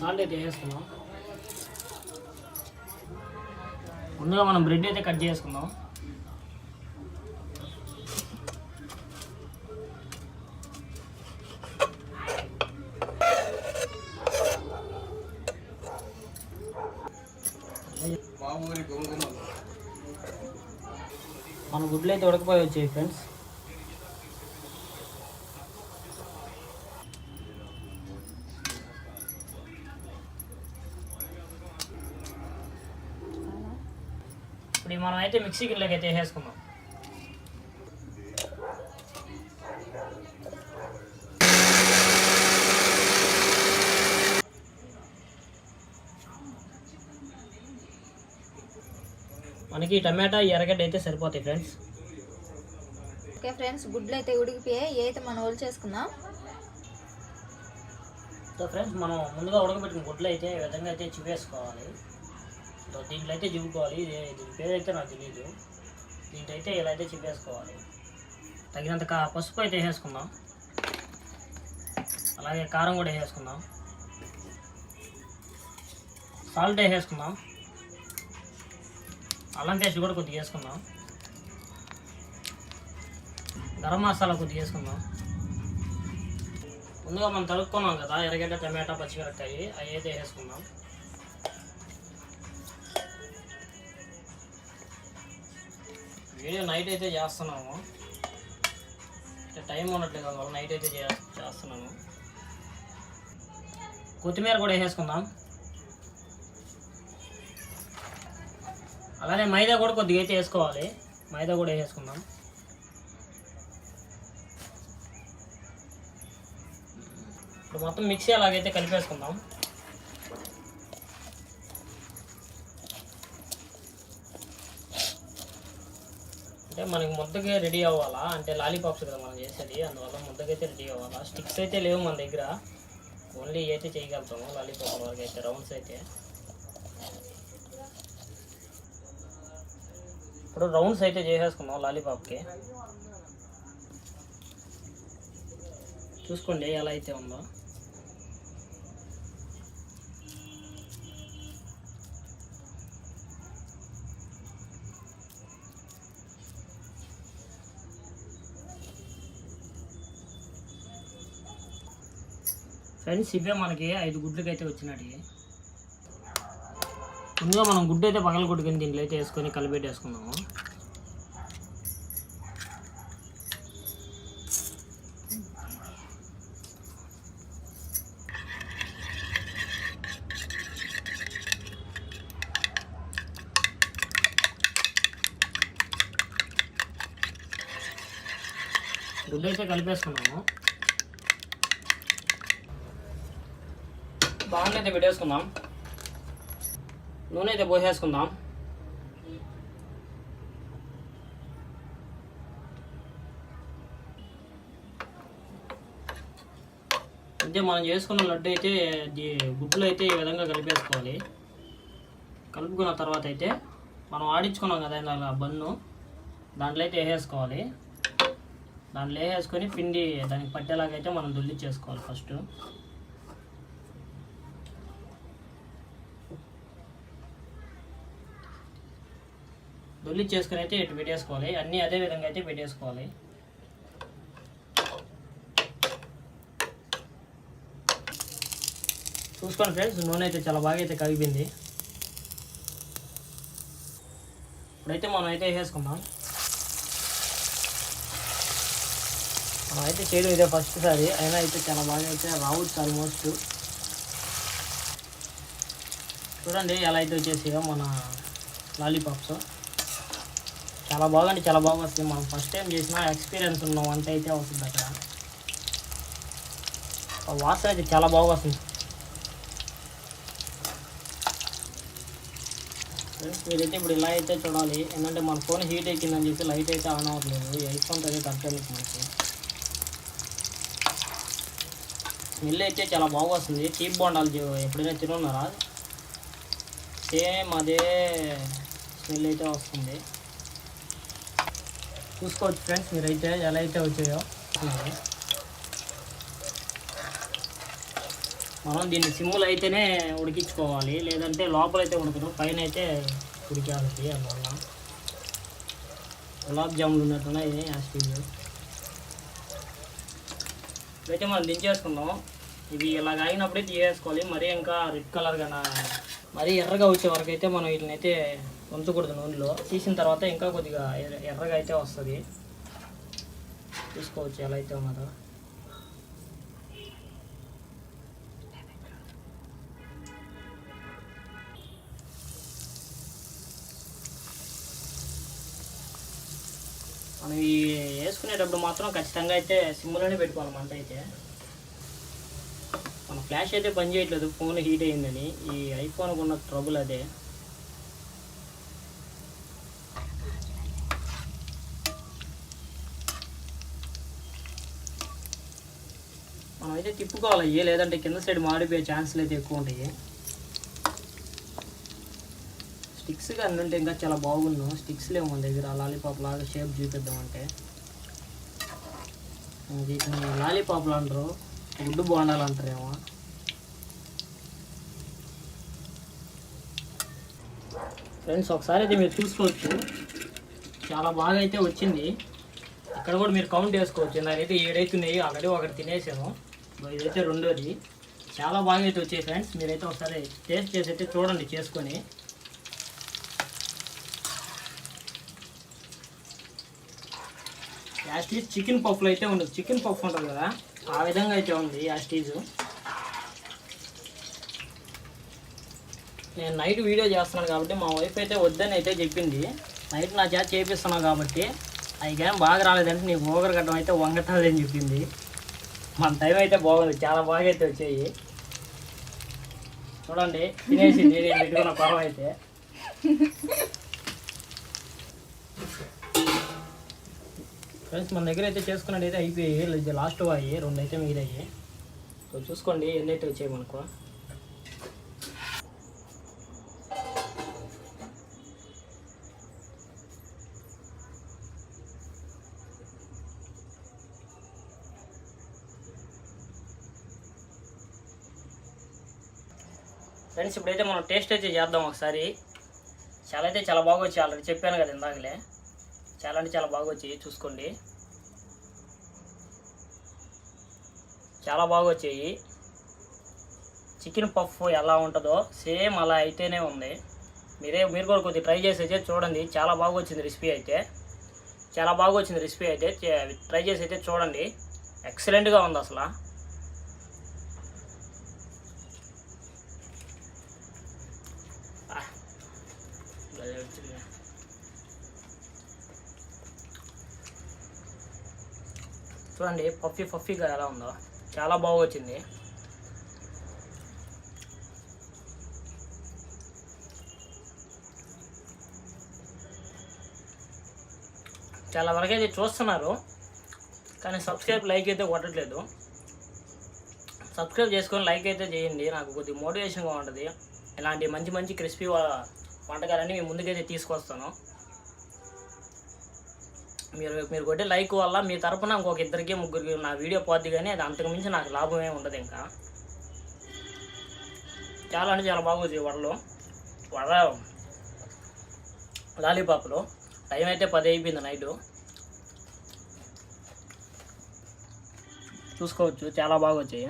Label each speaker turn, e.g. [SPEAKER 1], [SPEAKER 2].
[SPEAKER 1] Salt అయితే వేసుకుందాం. ముందుగా మనం బ్రెడ్ అయితే కట్ చేసుకుందాం. మన గుడ్లు అయితే ఉడకపోయి వచ్చాయి ఫ్రెండ్స్. ఇప్పుడు మనం అయితే మిక్సీ గిన్నెలోకి అయితే వేసేసుకుందాం. మనకి టమాటా ఎర్రగడ్డ అయితే సరిపోతాయి ఫ్రెండ్స్.
[SPEAKER 2] ఓకే ఫ్రెండ్స్, గుడ్లు అయితే ఉడికిపోయాయి. అయితే మనం ఓల్ చేసుకుందాం.
[SPEAKER 1] సో ఫ్రెండ్స్, మనం ముందుగా ఉడకబెట్టిన గుడ్లు అయితే ఈ విధంగా అయితే చివేసుకోవాలి. సో దీంట్లో అయితే చివుకోవాలి. దీని పేరు అయితే నాకు తెలియదు. దీంట్లో అయితే ఇలా అయితే చివేసుకోవాలి. తగినంత పసుపు అయితే వేసుకుందాం. అలాగే కారం కూడా వేసుకుందాం. సాల్ట్ వేసుకుందాం. అల్లం పేస్ట్ కూడా కొద్దిగా వేసుకుందాం. గరం మసాలా కొద్దిగా వేసుకుందాం. ముందుగా మనం తరుక్కున్నాం కదా ఎర్రగడ్డ, టమాటా, పచ్చిమిరపకాయ, అవి అయితే వేసుకుందాం. వీడియో నైట్ అయితే చేస్తున్నాము. టైం ఉండట్లేదు అందువల్ల నైట్ అయితే చేస్తున్నాము. కొత్తిమీర కూడా వేసేసుకుందాం. అలానే మైదా కూడా కొద్దిగా అయితే వేసుకోవాలి. మైదా కూడా వేసేసుకుందాం. ఇప్పుడు మొత్తం మిక్సీ అలాగైతే కలిపేసుకుందాం. అంటే మనకి ముద్దగా రెడీ అవ్వాలా, అంటే లాలీపాప్స్ కదా మనం చేసేది, అందువల్ల ముద్దకైతే రెడీ అవ్వాలా. స్టిక్స్ అయితే లేవు మన దగ్గర, ఓన్లీ అయితే చేయగలుగుతాము లాలీపాప్ వరకు అయితే, రౌండ్స్ అయితే. ఇప్పుడు రౌండ్స్ అయితే చేసేసుకుందాం లాలీపాప్కి. చూసుకోండి ఎలా అయితే ఉందో. ఫ్రెండ్స్, ఇవే మనకి 5 గుడ్లకి అయితే వచ్చినట్టు. ముందుగా మనం గుడ్డు అయితే పగల కొట్టుకుని దీంట్లో అయితే వేసుకొని కలిపెట్టేసుకుందాము. గుడ్డు అయితే కలిపేసుకున్నాము. బాగా అయితే పెట్టేసుకుందాం. నూనె అయితే పోసేసుకుందాం. అంటే మనం చేసుకున్న లడ్డు అయితే గుడ్లు అయితే ఈ విధంగా కలిపేసుకోవాలి. కలుపుకున్న తర్వాత అయితే మనం ఆడించుకున్నాం కదా ఇందాక బన్ను, దాంట్లో అయితే వేసేసుకోవాలి. దాంట్లో వేసేసుకొని పిండి దానికి పట్టేలాగా అయితే మనం దొల్లిచ్చేసుకోవాలి ఫస్ట్. దొల్లి చేసుకుని అయితే ఇటు పెట్టేసుకోవాలి. అన్నీ అదే విధంగా అయితే పెట్టేసుకోవాలి. చూసుకోండి ఫ్రెండ్స్, నూనె అయితే చాలా బాగా అయితే కరిగింది. ఇప్పుడైతే మనం అయితే వేసేసుకుందాం. మనం అయితే చేయడం ఇదే ఫస్ట్ సారి, అయినా అయితే చాలా బాగా అయితే రావచ్చు ఆల్మోస్ట్. చూడండి ఎలా అయితే వచ్చేసాయో మన లాలీపాప్స్. చాలా బాగా అంటే చాలా బాగా వస్తుంది. మనం ఫస్ట్ టైం చేసిన ఎక్స్పీరియన్స్ ఉన్న వంట అయితే వస్తుంది అక్కడ. వాసన అయితే చాలా బాగా వస్తుంది. మీరైతే ఇప్పుడు ఇలా అయితే చూడాలి. ఏంటంటే మన ఫోన్ హీట్ ఎక్కిందని చెప్పి లైట్ అయితే ఆన్ అవ్వట్లేదు. ఎయిర్ఫోన్ అయితే తగ్గలేదు మనకి. స్మెల్ అయితే చాలా బాగా వస్తుంది. చీప్ బోండాలు ఎప్పుడైనా తినున్నారా? సేమ్ అదే స్మెల్ అయితే వస్తుంది. చూసుకోవచ్చు ఫ్రెండ్స్ మీరైతే ఎలా అయితే వచ్చాయో. మనం దీన్ని సిమ్ములు అయితేనే ఉడికించుకోవాలి, లేదంటే లోపలైతే ఉడకదు, పైన అయితే ఉడికేస్తుంది. అందువల్ల గులాబ్ జాములు ఉన్నట్టున్నాయి యాస్టీజ్. ఇప్పుడైతే మనం దించేసుకుందాం. ఇవి ఇలాగ ఆగినప్పుడే తీసేసుకోవాలి. మరీ ఇంకా రెడ్ కలర్గా మరీ ఎర్రగా వచ్చే వరకు అయితే మనం వీటిని అయితే ఉంచకూడదు నూనెలో. తీసిన తర్వాత ఇంకా కొద్దిగా ఎర్రగా అయితే వస్తుంది. చూసుకోవచ్చు ఎలా అయితే ఉన్నదో. మనం ఈ వేసుకునేటప్పుడు మాత్రం ఖచ్చితంగా అయితే సిమ్లోనే పెట్టుకోవాలి మంట అయితే. మన ఫ్లాష్ అయితే పని చేయట్లేదు, ఫోన్ హీట్ అయిందని. ఈ ఐఫోన్కి ఉన్న ట్రబుల్ అదే. మనం అయితే తిప్పుకోవాలి, లేదంటే కింద సైడ్ మాడిపోయే ఛాన్సులు అయితే ఎక్కువ ఉంటాయి. స్టిక్స్ కానీ ఉంటే ఇంకా చాలా బాగున్నాం. స్టిక్స్ లేవు మన దగ్గర. లాలీపాప్ లాగా షేప్ చూపిద్దామంటే వీటిని లాలీపాప్లు అంటారు, గుడ్డు బోండాలు అంటారేమో. ఫ్రెండ్స్ ఒకసారి అయితే మీరు చూసుకోవచ్చు, చాలా బాగా అయితే వచ్చింది. ఇక్కడ కూడా మీరు కౌంట్ చేసుకోవచ్చు. నాకైతే 7 అవుతున్నాయి, ఆల్రెడీ ఒకటి తినేసాను. ఇదైతే రెండోది. చాలా బాగా అయితే వచ్చాయి ఫ్రెండ్స్. మీరైతే ఒకసారి టేస్ట్ చేసి అయితే చూడండి చేసుకొని. యాస్టీజ్ చికెన్ పఫ్లో అయితే ఉండదు, చికెన్ పఫ్ ఉంటుంది కదా, ఆ విధంగా అయితే ఉంది యాస్టీజ్. నేను నైట్ వీడియో చేస్తున్నాను కాబట్టి మా వైఫ్ అయితే వద్దని అయితే చెప్పింది. నైట్ నా చేత చేపిస్తున్నాను కాబట్టి అవి కానీ బాగా రాలేదంటే నీకు ఓగరు గడ్డం అయితే వంగతుంది అని చెప్పింది. మన టైం అయితే బాగుంది, చాలా బాగా అయితే వచ్చాయి. చూడండి తినేసి నేను పెట్టుకున్న పొరం అయితే. ఫ్రెండ్స్ మన దగ్గర అయితే చేసుకున్నట్టు అయితే అయిపోయాయి. లాస్ట్ అయ్యి 2 అయితే మిగిలాయి. సో చూసుకోండి ఎన్నైతే వచ్చాయి మనకు. ఫ్రెండ్స్ ఇప్పుడైతే మనం టేస్ట్ అయితే చేద్దాం ఒకసారి. చాలా బాగా వచ్చాయి. ఆల్రెడీ చెప్పాను కదా ఇందాకలే, చాలా అంటే చాలా బాగా వచ్చాయి. చూసుకోండి చాలా బాగా వచ్చాయి. చికెన్ పఫ్ ఎలా ఉంటుందో సేమ్ అలా అయితేనే ఉంది. మీరు కూడా కొద్దిగా ట్రై చేసి అయితే చూడండి. చాలా బాగా వచ్చింది రెసిపీ అయితే, ట్రై చేసి అయితే చూడండి. ఎక్సలెంట్గా ఉంది అసలు. చూడండి పఫీగా ఎలా ఉందో, చాలా బాగా వచ్చింది. చాలా వరకు అయితే చూస్తున్నారు కానీ సబ్స్క్రైబ్ లైక్ అయితే కొట్టట్లేదు. సబ్స్క్రైబ్ చేసుకొని లైక్ అయితే చేయండి, నాకు కొద్దిగా మోటివేషన్గా ఉంటుంది. ఇలాంటి మంచి క్రిస్పీ వంటకాలన్నీ మీ ముందుకైతే తీసుకొస్తాను. మీరు కొట్టే లైక్ వల్ల మీ తరపున ఇంకొక 2-3 నా వీడియో పోద్ది, కానీ అది అంతకుమించి నాకు లాభమే ఉండదు. ఇంకా చాలా అంటే చాలా బాగా వచ్చాయి వడ లాలీపాప్లో. టైం అయితే 10 అయిపోయింది నైటు. చూసుకోవచ్చు చాలా బాగా వచ్చాయి.